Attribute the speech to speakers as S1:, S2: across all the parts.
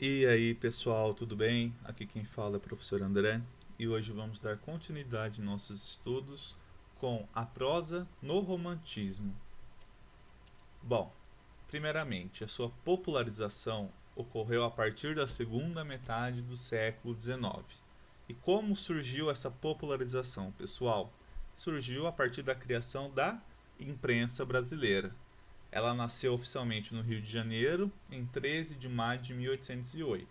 S1: E aí pessoal, tudo bem? Aqui quem fala é o professor André e hoje vamos dar continuidade em nossos estudos com a prosa no romantismo. Bom, primeiramente, a sua popularização ocorreu a partir da segunda metade do século XIX. E como surgiu essa popularização, pessoal? Surgiu a partir da criação da imprensa brasileira. Ela nasceu oficialmente no Rio de Janeiro em 13 de maio de 1808,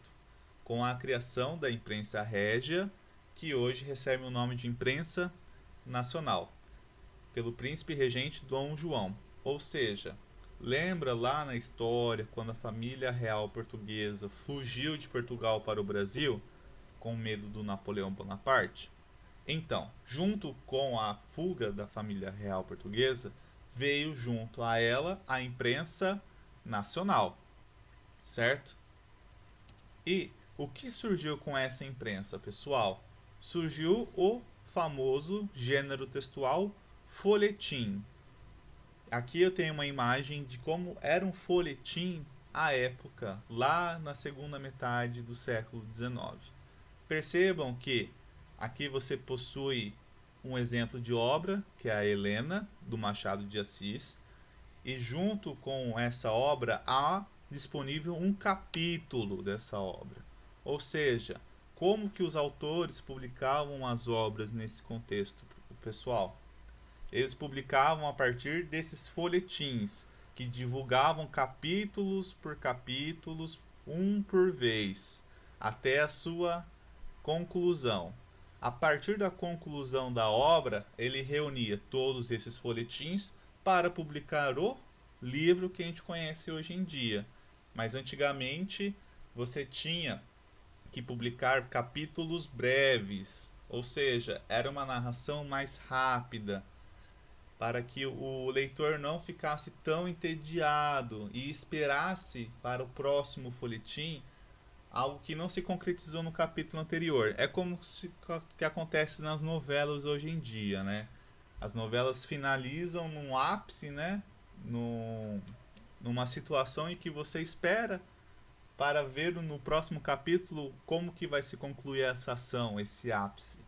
S1: com a criação da imprensa régia, que hoje recebe o nome de imprensa nacional, pelo príncipe regente Dom João. Ou seja, lembra lá na história quando a família real portuguesa fugiu de Portugal para o Brasil com medo do Napoleão Bonaparte? Então, junto com a fuga da família real portuguesa, veio junto a ela a imprensa nacional, certo? E o que surgiu com essa imprensa, pessoal? Surgiu o famoso gênero textual folhetim. Aqui eu tenho uma imagem de como era um folhetim à época, lá na segunda metade do século XIX. Percebam que aqui você possui um exemplo de obra, que é a Helena, do Machado de Assis, e junto com essa obra há disponível um capítulo dessa obra. Ou seja, como que os autores publicavam as obras nesse contexto, pessoal? Eles publicavam a partir desses folhetins que divulgavam capítulos por capítulos, um por vez, até a sua conclusão. A partir da conclusão da obra, ele reunia todos esses folhetins para publicar o livro que a gente conhece hoje em dia. Mas antigamente você tinha que publicar capítulos breves, ou seja, era uma narração mais rápida, para que o leitor não ficasse tão entediado e esperasse para o próximo folhetim algo que não se concretizou no capítulo anterior. É como se, que acontece nas novelas hoje em dia, né? As novelas finalizam num ápice, né? Numa situação em que você espera para ver no próximo capítulo como que vai se concluir essa ação, esse ápice.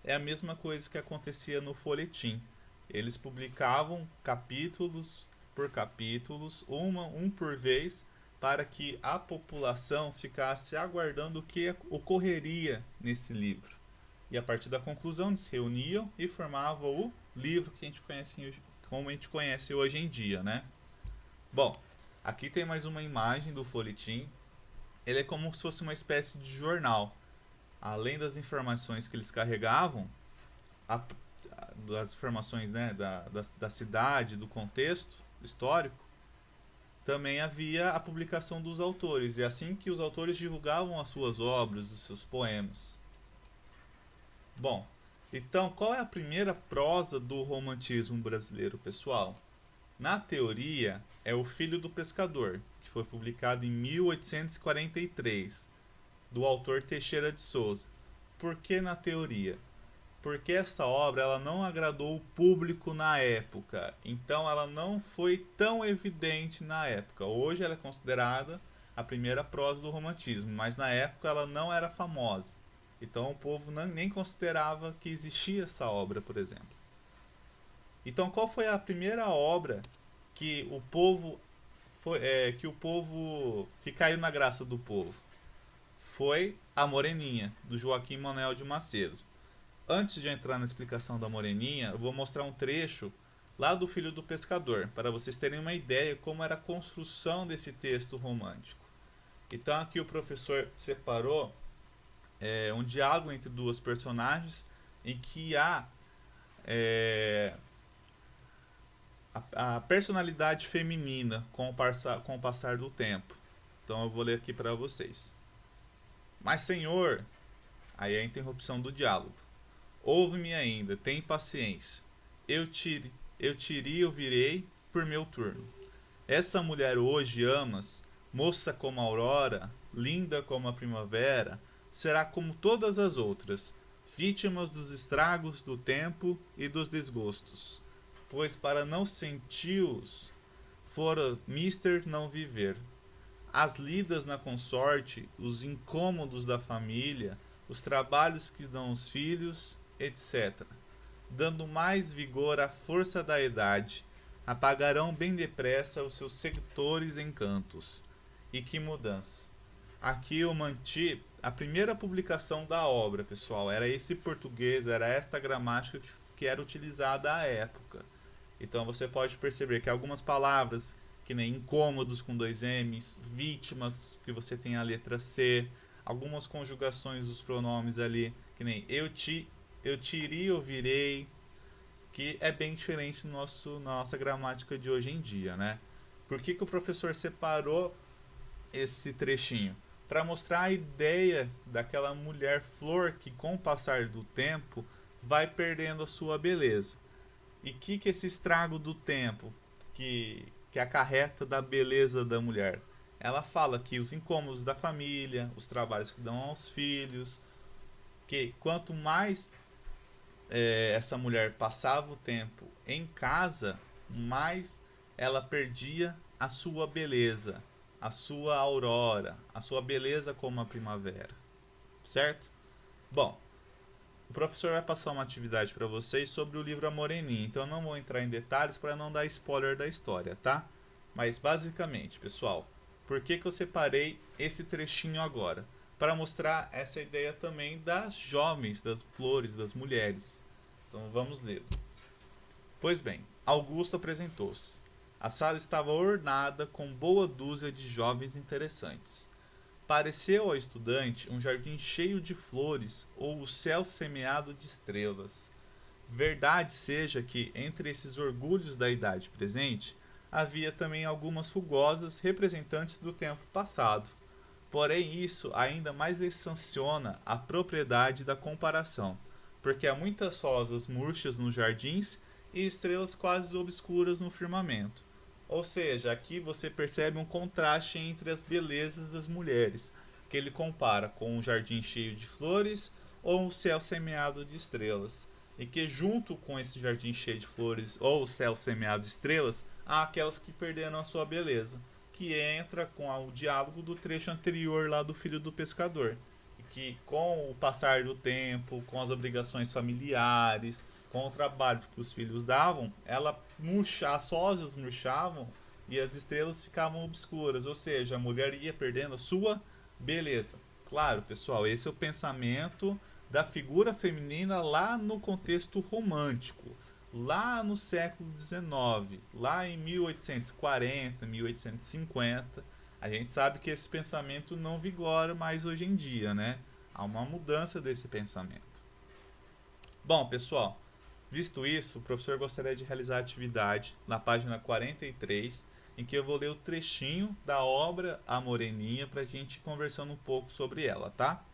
S1: É a mesma coisa que acontecia no folhetim. Eles publicavam capítulos por capítulos, um por vez, para que a população ficasse aguardando o que ocorreria nesse livro. E a partir da conclusão eles se reuniam e formavam o livro que a gente conhece, como a gente conhece hoje em dia, né? Bom, aqui tem mais uma imagem do folhetim. Ele é como se fosse uma espécie de jornal. Além das informações que eles carregavam, a, das informações, né, da cidade, do contexto histórico, também havia a publicação dos autores. E assim que os autores divulgavam as suas obras, os seus poemas. Bom, então qual é a primeira prosa do romantismo brasileiro, pessoal? Na teoria, é O Filho do Pescador, que foi publicado em 1843, do autor Teixeira de Souza. Por que na teoria? Porque essa obra ela não agradou o público na época, então ela não foi tão evidente na época. Hoje ela é considerada a primeira prosa do romantismo, mas na época ela não era famosa. Então o povo nem considerava que existia essa obra, por exemplo. Então qual foi a primeira obra que o povo que caiu na graça do povo? Foi A Moreninha, do Joaquim Manuel de Macedo. Antes de entrar na explicação da Moreninha, eu vou mostrar um trecho lá do Filho do Pescador, para vocês terem uma ideia como era a construção desse texto romântico. Então aqui o professor separou um diálogo entre duas personagens em que há a personalidade feminina com o passar do tempo. Então eu vou ler aqui para vocês. Mas senhor, aí é a interrupção do diálogo. Ouve-me ainda, tem paciência. Eu te ouvirei por meu turno. Essa mulher hoje amas, moça como a aurora, linda como a primavera, será como todas as outras, vítimas dos estragos do tempo e dos desgostos. Pois para não senti-los, fora mister não viver. as lidas na consorte, os incômodos da família, os trabalhos que dão os filhos, etc. Dando mais vigor à força da idade, apagarão bem depressa os seus sedutor encantos. E que mudança! Aqui eu manti a primeira publicação da obra, pessoal. Era esse português, era esta gramática que era utilizada à época. Então você pode perceber que algumas palavras, que nem incômodos com dois M's, vítimas, que você tem a letra C, algumas conjugações dos pronomes ali, que nem eu te iria, eu virei, que é bem diferente na nossa gramática de hoje em dia, né? Por que o professor separou esse trechinho? Para mostrar a ideia daquela mulher flor que, com o passar do tempo, vai perdendo a sua beleza. E que esse estrago do tempo que acarreta da beleza da mulher? Ela fala que os incômodos da família, os trabalhos que dão aos filhos, que quanto mais essa mulher passava o tempo em casa, mais ela perdia a sua beleza, a sua aurora, a sua beleza como a primavera, certo? Bom, o professor vai passar uma atividade para vocês sobre o livro A Moreninha, então eu não vou entrar em detalhes para não dar spoiler da história, tá? Mas basicamente, pessoal, por que eu separei esse trechinho agora? Para mostrar essa ideia também das jovens, das flores, das mulheres. Então vamos ler. Pois bem, Augusto apresentou-se. A sala estava ornada com boa dúzia de jovens interessantes. Pareceu ao estudante um jardim cheio de flores ou o céu semeado de estrelas. Verdade seja que, entre esses orgulhos da idade presente, havia também algumas rugosas representantes do tempo passado. Porém, isso ainda mais lhe sanciona a propriedade da comparação, porque há muitas rosas murchas nos jardins e estrelas quase obscuras no firmamento. Ou seja, aqui você percebe um contraste entre as belezas das mulheres, que ele compara com um jardim cheio de flores ou um céu semeado de estrelas. E que junto com esse jardim cheio de flores ou o céu semeado de estrelas, há aquelas que perderam a sua beleza, que entra com o diálogo do trecho anterior lá do filho do pescador. E que com o passar do tempo, com as obrigações familiares, com o trabalho que os filhos davam, ela murcha, as rosas murchavam e as estrelas ficavam obscuras, ou seja, a mulher ia perdendo a sua beleza. Claro, pessoal, esse é o pensamento da figura feminina lá no contexto romântico, lá no século XIX, lá em 1840, 1850. A gente sabe que esse pensamento não vigora mais hoje em dia, né? Há uma mudança desse pensamento. Bom, pessoal, visto isso, o professor gostaria de realizar a atividade na página 43, em que eu vou ler o trechinho da obra A Moreninha para a gente ir conversando um pouco sobre ela, tá?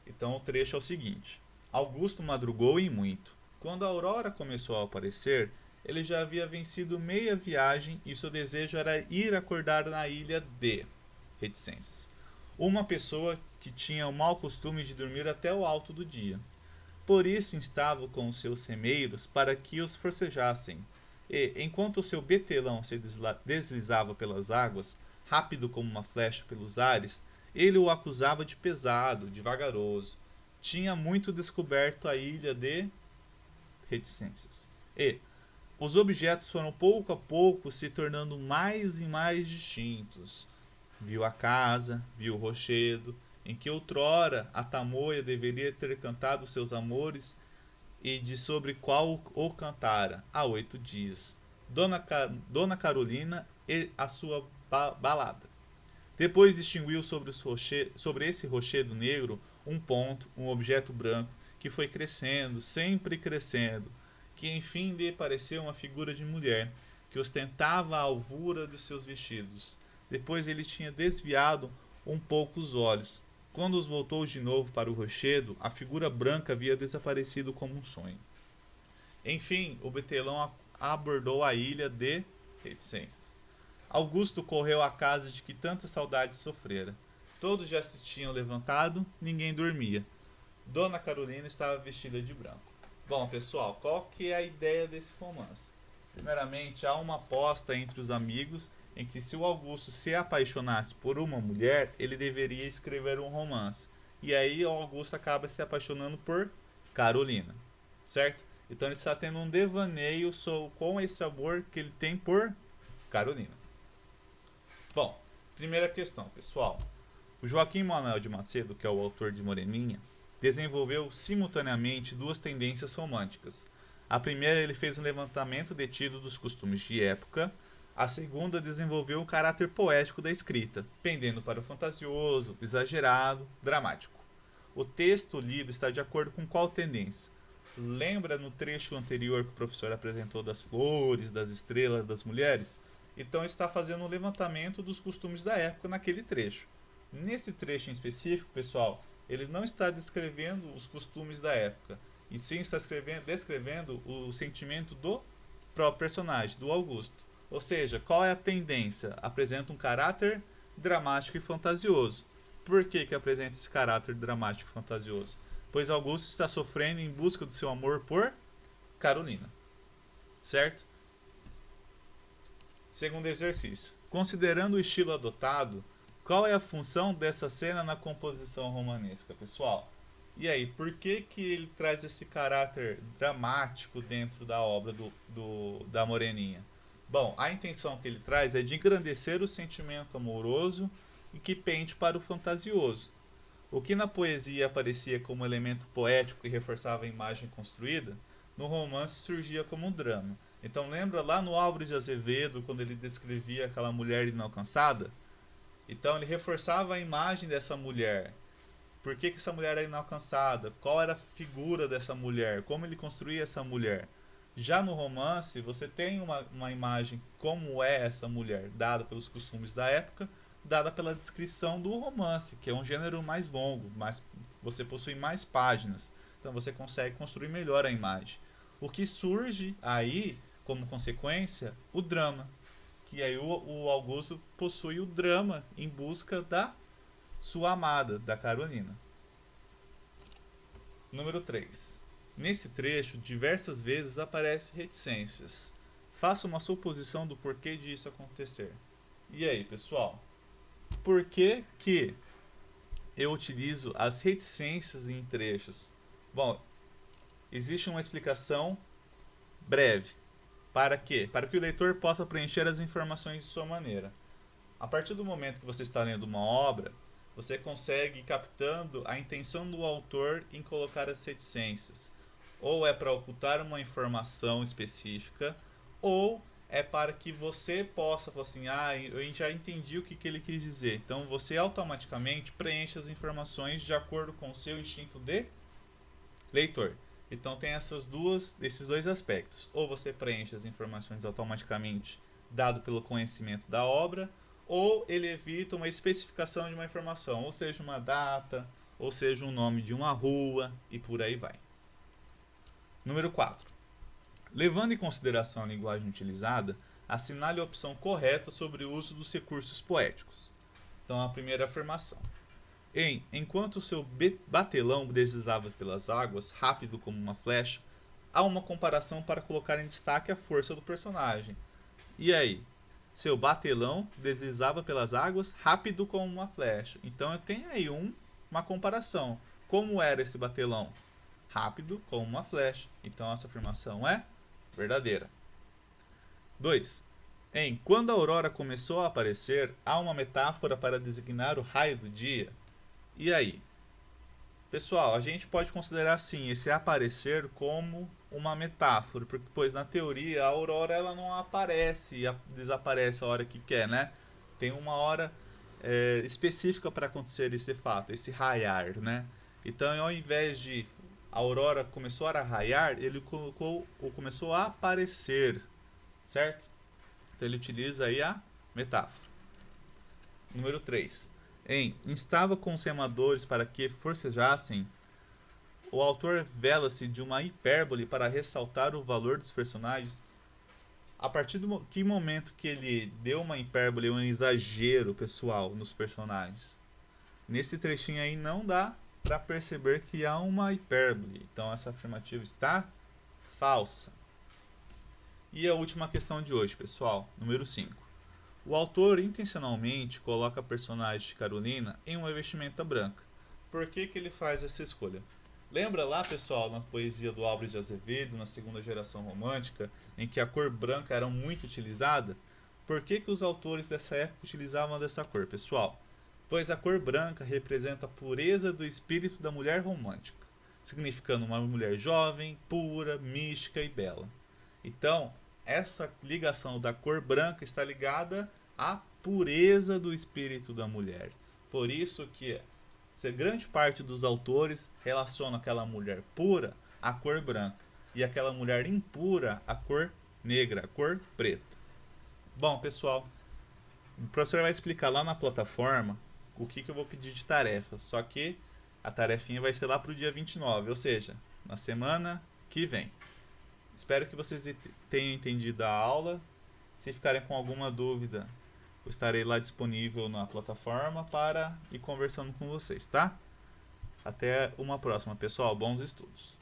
S1: Então o trecho é o seguinte: Augusto madrugou e muito. Quando a aurora começou a aparecer, ele já havia vencido meia viagem e seu desejo era ir acordar na ilha de Reticências, uma pessoa que tinha o mau costume de dormir até o alto do dia. Por isso instava com os seus remeiros para que os forcejassem. E, enquanto o seu betelão se deslizava pelas águas, rápido como uma flecha pelos ares, ele o acusava de pesado, de vagaroso. Tinha muito descoberto a ilha de Reticências. E os objetos foram pouco a pouco se tornando mais e mais distintos. Viu a casa, viu o rochedo, em que outrora a tamoia deveria ter cantado seus amores e de sobre qual o cantara há 8 dias. Dona Carolina e a sua balada. Depois distinguiu sobre esse rochedo negro um ponto, um objeto branco, que foi crescendo, sempre crescendo, que enfim lhe pareceu uma figura de mulher, que ostentava a alvura dos seus vestidos. Depois ele tinha desviado um pouco os olhos. Quando os voltou de novo para o rochedo, a figura branca havia desaparecido como um sonho. Enfim, o betelão abordou a ilha de Reticências. Augusto correu à casa de que tanta saudade sofrera. Todos já se tinham levantado, ninguém dormia. Dona Carolina estava vestida de branco. Bom, pessoal, qual que é a ideia desse romance? Primeiramente, há uma aposta entre os amigos em que se o Augusto se apaixonasse por uma mulher, ele deveria escrever um romance. E aí o Augusto acaba se apaixonando por Carolina, certo? Então ele está tendo um devaneio com esse amor que ele tem por Carolina. Bom, primeira questão, pessoal. O Joaquim Manuel de Macedo, que é o autor de Moreninha, desenvolveu simultaneamente duas tendências românticas. A primeira, ele fez um levantamento detido dos costumes de época. A segunda, desenvolveu o caráter poético da escrita, pendendo para o fantasioso, exagerado, dramático. O texto lido está de acordo com qual tendência? Lembra no trecho anterior que o professor apresentou das flores, das estrelas, das mulheres? Então está fazendo um levantamento dos costumes da época naquele trecho. Nesse trecho em específico, pessoal, ele não está descrevendo os costumes da época, e sim está descrevendo o sentimento do próprio personagem, do Augusto. Ou seja, qual é a tendência? Apresenta um caráter dramático e fantasioso. Por que apresenta esse caráter dramático e fantasioso? Pois Augusto está sofrendo em busca do seu amor por Carolina. Certo? Segundo exercício. Considerando o estilo adotado, qual é a função dessa cena na composição romanesca, pessoal? E aí, por que ele traz esse caráter dramático dentro da obra da Moreninha? Bom, a intenção que ele traz é de engrandecer o sentimento amoroso e que pende para o fantasioso. O que na poesia aparecia como elemento poético e reforçava a imagem construída, no romance surgia como um drama. Então lembra lá no Álvares de Azevedo, quando ele descrevia aquela mulher inalcançada? Então ele reforçava a imagem dessa mulher. Por que essa mulher era inalcançada? Qual era a figura dessa mulher? Como ele construía essa mulher? Já no romance, você tem uma imagem como é essa mulher, dada pelos costumes da época, dada pela descrição do romance, que é um gênero mais longo, você possui mais páginas, então você consegue construir melhor a imagem. O que surge aí, como consequência, o drama, que aí o Augusto possui o drama em busca da sua amada, da Carolina. Número 3. Nesse trecho, diversas vezes aparecem reticências. Faça uma suposição do porquê disso acontecer. E aí, pessoal? Por que eu utilizo as reticências em trechos? Bom, existe uma explicação breve. Para quê? Para que o leitor possa preencher as informações de sua maneira. A partir do momento que você está lendo uma obra, você consegue ir captando a intenção do autor em colocar as reticências. Ou é para ocultar uma informação específica, ou é para que você possa falar assim, eu já entendi o que ele quis dizer. Então você automaticamente preenche as informações de acordo com o seu instinto de leitor. Então tem esses dois aspectos. Ou você preenche as informações automaticamente, dado pelo conhecimento da obra, ou ele evita uma especificação de uma informação, ou seja, uma data, ou seja, um nome de uma rua, e por aí vai. Número 4. Levando em consideração a linguagem utilizada, assinale a opção correta sobre o uso dos recursos poéticos. Então, a primeira afirmação. Enquanto o seu batelão deslizava pelas águas, rápido como uma flecha, há uma comparação para colocar em destaque a força do personagem. E aí? Seu batelão deslizava pelas águas, rápido como uma flecha. Então eu tenho aí uma comparação. Como era esse batelão? Rápido como uma flecha. Então essa afirmação é verdadeira. 2. Quando a aurora começou a aparecer, há uma metáfora para designar o raio do dia. E aí? Pessoal, a gente pode considerar assim esse aparecer como uma metáfora, porque pois na teoria a aurora ela não aparece e desaparece a hora que quer, né? Tem uma hora específica para acontecer esse fato, esse raiar, né? Então, ao invés de a aurora começou a raiar, ele começou a aparecer, certo? Então ele utiliza aí a metáfora. Número 3. Instava com os remadores para que forcejassem, o autor vela-se de uma hipérbole para ressaltar o valor dos personagens. A partir do que momento que ele deu uma hipérbole, um exagero pessoal nos personagens? Nesse trechinho aí não dá para perceber que há uma hipérbole. Então essa afirmativa está falsa. E a última questão de hoje, pessoal, número 5. O autor intencionalmente coloca a personagem de Carolina em uma vestimenta branca. Por que ele faz essa escolha? Lembra lá, pessoal, na poesia do Álvares de Azevedo, na segunda geração romântica, em que a cor branca era muito utilizada? Por que os autores dessa época utilizavam dessa cor, pessoal? Pois a cor branca representa a pureza do espírito da mulher romântica, significando uma mulher jovem, pura, mística e bela. Então, essa ligação da cor branca está ligada à pureza do espírito da mulher. Por isso que grande parte dos autores relaciona aquela mulher pura à cor branca e aquela mulher impura à cor negra, à cor preta. Bom, pessoal, o professor vai explicar lá na plataforma o que eu vou pedir de tarefa. Só que a tarefinha vai ser lá para o dia 29, ou seja, na semana que vem. Espero que vocês tenham entendido a aula. Se ficarem com alguma dúvida, eu estarei lá disponível na plataforma para ir conversando com vocês, tá? Até uma próxima, pessoal. Bons estudos.